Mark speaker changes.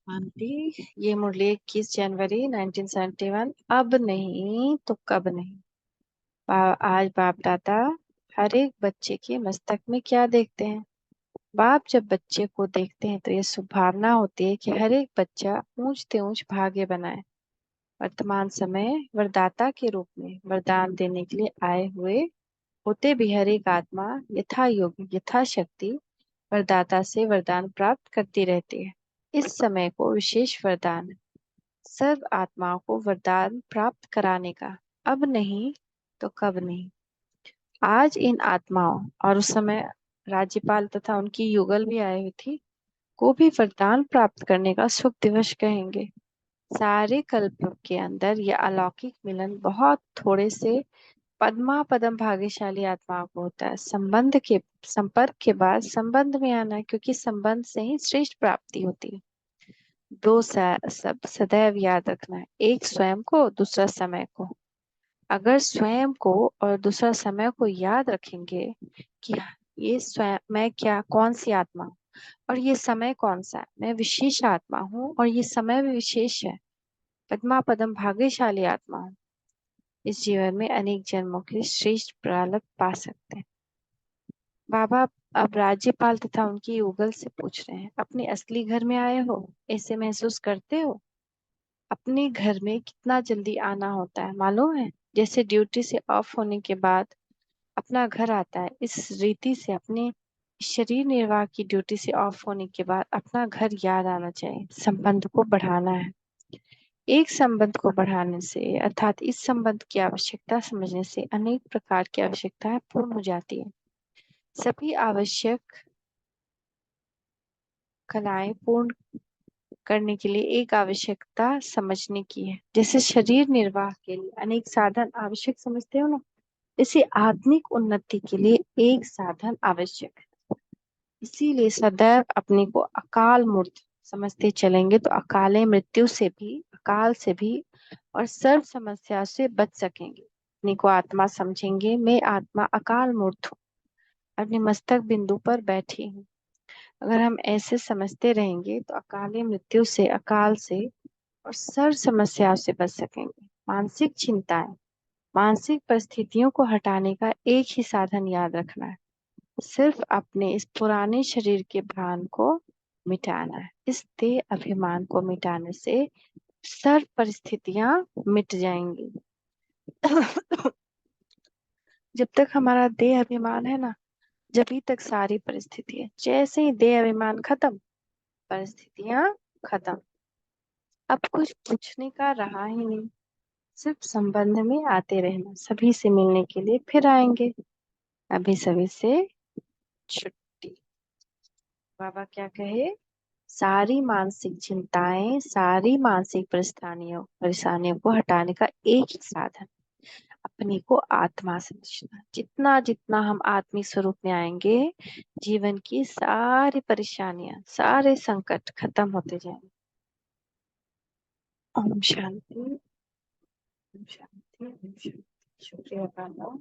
Speaker 1: Aunty, ये मुरली 21 जनवरी 1971। अब नहीं तो कब नहीं। आज बाप दादा हर एक बच्चे के मस्तक में क्या देखते हैं। बाप जब बच्चे को देखते हैं तो ये शुभभावना होती है कि हर एक बच्चा ऊंचते ऊंच भाग्य बनाए। वर्तमान समय वरदाता के रूप में वरदान देने के लिए आए हुए होते भी हर एक आत्मा यथा योग्य यथाशक्ति वरदाता से वरदान प्राप्त करती रहती है। इस समय को विशेष वरदान है, सर्व आत्माओं को वरदान प्राप्त कराने का। अब नहीं तो कब नहीं। आज इन आत्माओं और उस समय राज्यपाल तथा उनकी युगल भी आई हुई थी को भी वरदान प्राप्त करने का शुभ दिवस कहेंगे। सारे कल्प के अंदर यह अलौकिक मिलन बहुत थोड़े से पद्मा पदम भाग्यशाली आत्माओं को होता है। संपर्क के बाद संबंध में आना है, क्योंकि संबंध से ही श्रेष्ठ प्राप्ति होती है। सब सदैव याद रखना है, एक स्वयं को, दूसरा समय को। अगर स्वयं को और दूसरा समय को याद रखेंगे कि ये स्वयं मैं क्या कौन सी आत्मा हूँ और ये समय कौन सा है, मैं विशेष आत्मा हूँ और ये समय भी विशेष है, पद्मा पदम भाग्यशाली आत्मा हूँ, इस जीवन में अनेक जन्मों के श्रेष्ठ प्रारब्ध पा सकते हैं। बाबा अब राज्यपाल तथा उनकी युगल से पूछ रहे हैं, अपने असली घर में आए हो, ऐसे महसूस करते हो? अपने घर में कितना जल्दी आना होता है मालूम है? जैसे ड्यूटी से ऑफ होने के बाद अपना घर आता है, इस रीति से अपने शरीर निर्वाह की ड्यूटी से ऑफ होने के बाद अपना घर याद आना चाहिए। संबंध को बढ़ाना है। एक संबंध को बढ़ाने से अर्थात इस संबंध की आवश्यकता समझने से अनेक प्रकार की आवश्यकताएं पूर्ण हो जाती है। सभी आवश्यक कलाएं पूर्ण करने के लिए एक आवश्यकता समझने की है। जैसे शरीर निर्वाह के लिए अनेक साधन आवश्यक समझते हो ना, इसे आत्मिक उन्नति के लिए एक साधन आवश्यक है। इसीलिए सदैव अपने को अकाल मूर्त समझते चलेंगे तो अकाले मृत्यु से भी, अकाल से भी और सर्व समस्या से बच सकेंगे। अपने को आत्मा समझेंगे, मैं आत्मा अकाल मूर्त हूँ, अपने मस्तक बिंदु पर बैठी हूँ। अगर हम ऐसे समझते रहेंगे तो अकाले मृत्यु से, अकाल से और सर्व समस्याओं से बच सकेंगे। मानसिक चिंताएं, मानसिक परिस्थितियों को हटाने का एक ही साधन याद रखना है, सिर्फ अपने इस पुराने शरीर के भान को मिटाना है। इस देह अभिमान को मिटाने से सर्व परिस्थितियां मिट जाएंगी। जब तक हमारा देह अभिमान है ना, जब तक सारी परिस्थिति है। जैसे ही देह अभिमान खत्म, परिस्थितियां खत्म। अब कुछ पूछने का रहा ही नहीं, सिर्फ संबंध में आते रहना। सभी से मिलने के लिए फिर आएंगे। अभी सभी से छुट्टी। बाबा क्या कहे, सारी मानसिक चिंताएं, सारी मानसिक परेशानियों को हटाने का एक ही साधन, अपने को आत्मा समझना। जितना जितना हम आत्मिक स्वरूप में आएंगे, जीवन की सारी परेशानियां, सारे संकट खत्म होते जाएंगे। ओम शांति, ओम शांति, ओम शांति। शुक्रिया बाबा।